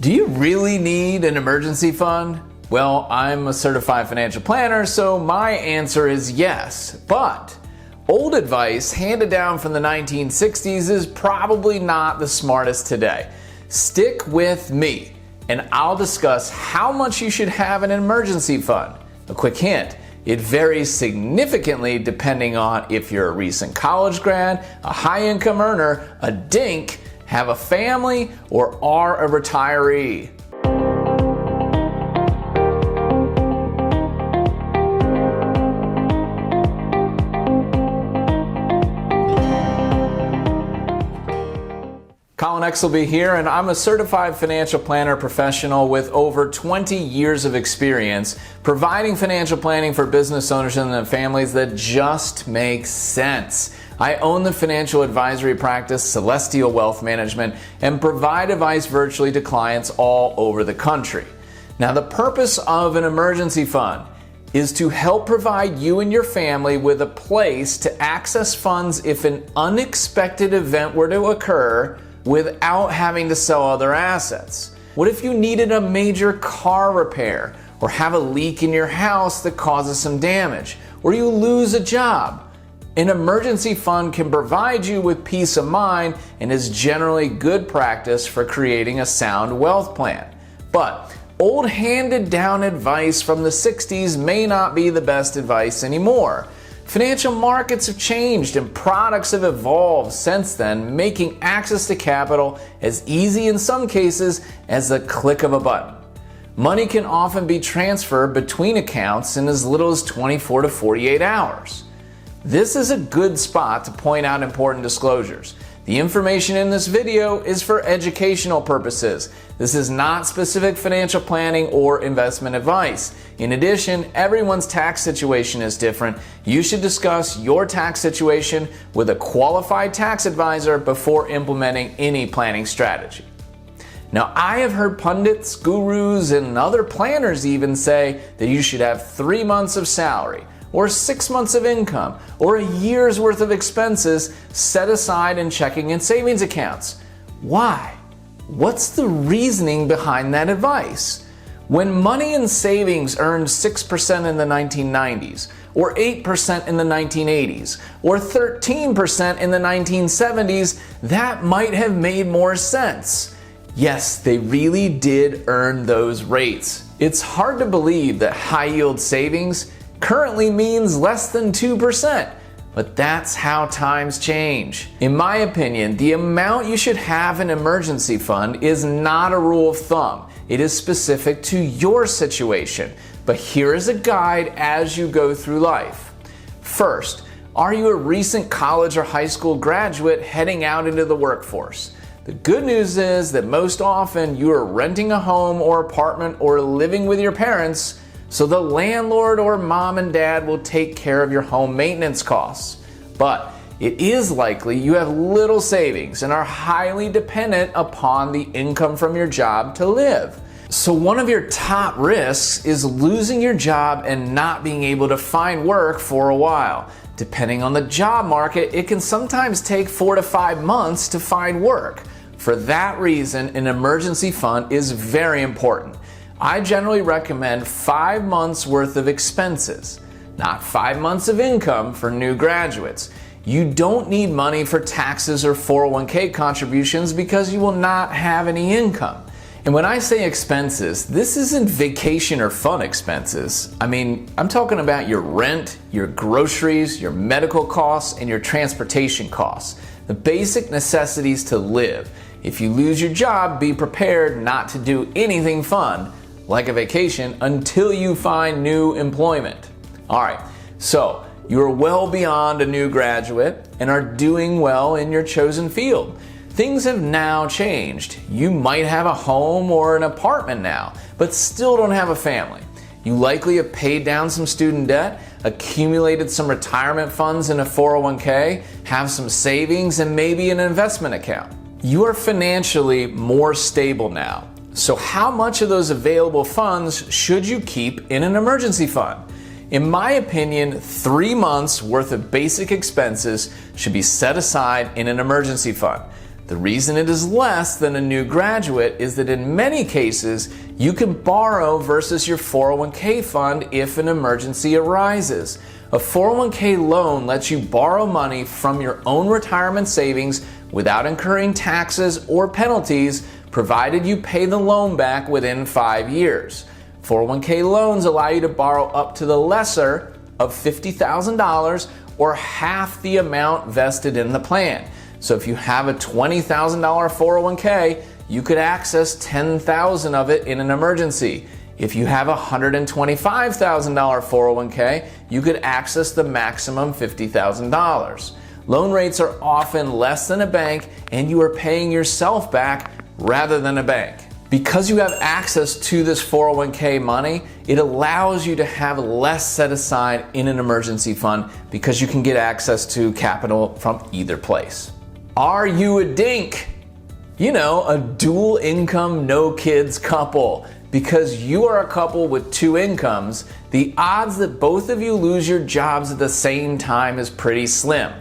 Do you really need an emergency fund? Well, I'm a certified financial planner, so my answer is yes. But old advice handed down from the 1960s is probably not the smartest today. Stick with me, and I'll discuss how much you should have in an emergency fund. A quick hint, it varies significantly depending on if you're a recent college grad, a high-income earner, a DINK, have a family, or are a retiree. Colin Exelby here, and I'm a certified financial planner professional with over 20 years of experience providing financial planning for business owners and their families that just makes sense. I own the financial advisory practice Celestial Wealth Management and provide advice virtually to clients all over the country. Now, the purpose of an emergency fund is to help provide you and your family with a place to access funds if an unexpected event were to occur without having to sell other assets. What if you needed a major car repair or have a leak in your house that causes some damage, or you lose a job? An emergency fund can provide you with peace of mind and is generally good practice for creating a sound wealth plan. But old handed down advice from the 60s may not be the best advice anymore. Financial markets have changed and products have evolved since then, making access to capital as easy in some cases as the click of a button. Money can often be transferred between accounts in as little as 24 to 48 hours. This is a good spot to point out important disclosures. The information in this video is for educational purposes. This is not specific financial planning or investment advice. In addition, everyone's tax situation is different. You should discuss your tax situation with a qualified tax advisor before implementing any planning strategy. Now, I have heard pundits, gurus, and other planners even say that you should have 3 months of salary, or 6 months of income, or a year's worth of expenses set aside in checking and savings accounts. Why? What's the reasoning behind that advice? When money and savings earned 6% in the 1990s, or 8% in the 1980s, or 13% in the 1970s, that might have made more sense. Yes, they really did earn those rates. It's hard to believe that high-yield savings currently means less than 2%, but that's how times change. In my opinion, the amount you should have in an emergency fund is not a rule of thumb. It is specific to your situation, but here is a guide as you go through life. First, are you a recent college or high school graduate heading out into the workforce? The good news is that most often you are renting a home or apartment or living with your parents, so the landlord or mom and dad will take care of your home maintenance costs. But it is likely you have little savings and are highly dependent upon the income from your job to live. So one of your top risks is losing your job and not being able to find work for a while. Depending on the job market, it can sometimes take 4 to 5 months to find work. For that reason, an emergency fund is very important. I generally recommend 5 months worth of expenses, not 5 months of income for new graduates. You don't need money for taxes or 401k contributions because you will not have any income. And when I say expenses, this isn't vacation or fun expenses. I'm talking about your rent, your groceries, your medical costs, and your transportation costs. The basic necessities to live. If you lose your job, be prepared not to do anything fun, like a vacation, until you find new employment. All right, so you are well beyond a new graduate and are doing well in your chosen field. Things have now changed. You might have a home or an apartment now, but still don't have a family. You likely have paid down some student debt, accumulated some retirement funds in a 401k, have some savings, and maybe an investment account. You are financially more stable now. So how much of those available funds should you keep in an emergency fund? In my opinion, 3 months worth of basic expenses should be set aside in an emergency fund. The reason it is less than a new graduate is that in many cases, you can borrow versus your 401k fund if an emergency arises. A 401k loan lets you borrow money from your own retirement savings without incurring taxes or penalties, provided you pay the loan back within 5 years. 401k loans allow you to borrow up to the lesser of $50,000 or half the amount vested in the plan. So if you have a $20,000 401k, you could access $10,000 of it in an emergency. If you have a $125,000 401k, you could access the maximum $50,000. Loan rates are often less than a bank, and you are paying yourself back rather than a bank. Because you have access to this 401k money, it allows you to have less set aside in an emergency fund because you can get access to capital from either place. Are you a DINK? You know, a dual income, no kids couple. Because you are a couple with two incomes, the odds that both of you lose your jobs at the same time is pretty slim.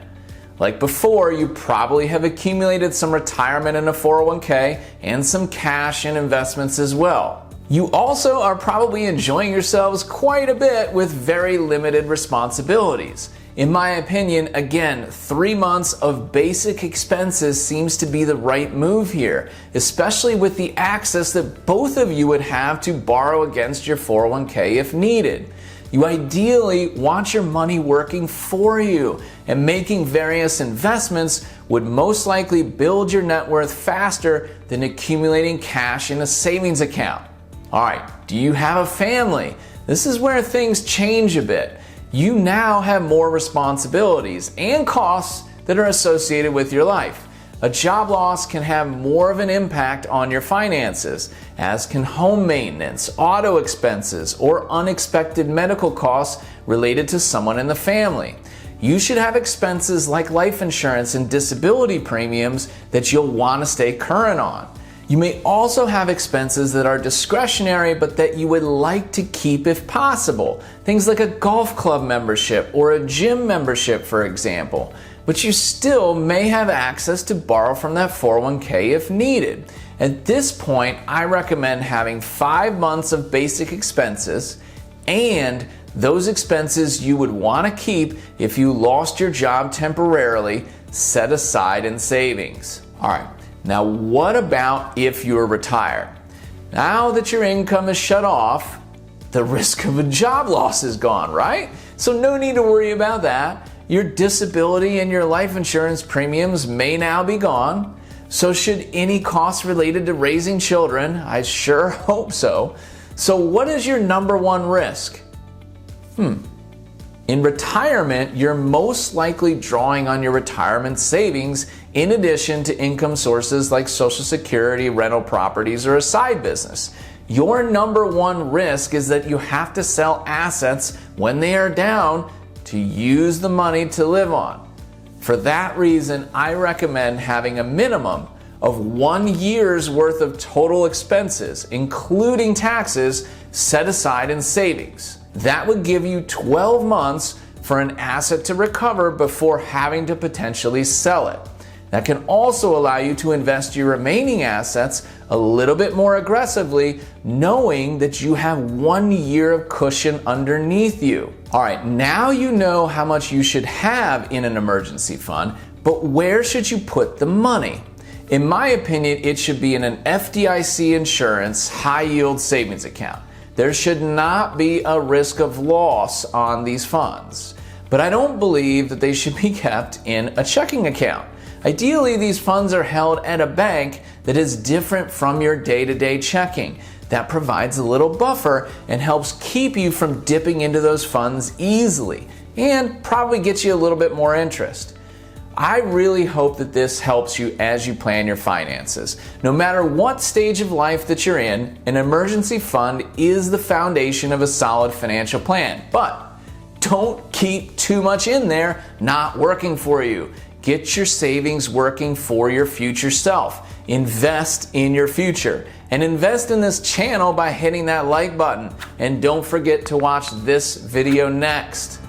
Like before, you probably have accumulated some retirement in a 401k and some cash in investments as well. You also are probably enjoying yourselves quite a bit with very limited responsibilities. In my opinion, again, 3 months of basic expenses seems to be the right move here, especially with the access that both of you would have to borrow against your 401k if needed. You ideally want your money working for you, and making various investments would most likely build your net worth faster than accumulating cash in a savings account. All right, do you have a family? This is where things change a bit. You now have more responsibilities and costs that are associated with your life. A job loss can have more of an impact on your finances, as can home maintenance, auto expenses, or unexpected medical costs related to someone in the family. You should have expenses like life insurance and disability premiums that you'll want to stay current on. You may also have expenses that are discretionary but that you would like to keep if possible. Things like a golf club membership or a gym membership, for example. But you still may have access to borrow from that 401k if needed. At this point, I recommend having 5 months of basic expenses and those expenses you would want to keep if you lost your job temporarily set aside in savings. All right. Now, what about if you're retired? Now that your income is shut off, the risk of a job loss is gone, right? So no need to worry about that. Your disability and your life insurance premiums may now be gone. So should any costs related to raising children? I sure hope so. So what is your number one risk? In retirement, you're most likely drawing on your retirement savings in addition to income sources like Social Security, rental properties, or a side business. Your number one risk is that you have to sell assets when they are down to use the money to live on. For that reason, I recommend having a minimum of 1 year's worth of total expenses, including taxes, set aside in savings. That would give you 12 months for an asset to recover before having to potentially sell it. That can also allow you to invest your remaining assets a little bit more aggressively, knowing that you have 1 year of cushion underneath you. All right, now you know how much you should have in an emergency fund, but where should you put the money? In my opinion, it should be in an FDIC insurance high-yield savings account. There should not be a risk of loss on these funds, but I don't believe that they should be kept in a checking account. Ideally, these funds are held at a bank that is different from your day-to-day checking. That provides a little buffer and helps keep you from dipping into those funds easily and probably gets you a little bit more interest. I really hope that this helps you as you plan your finances. No matter what stage of life that you're in, an emergency fund is the foundation of a solid financial plan. But don't keep too much in there not working for you. Get your savings working for your future self. Invest in your future. And invest in this channel by hitting that like button. And don't forget to watch this video next.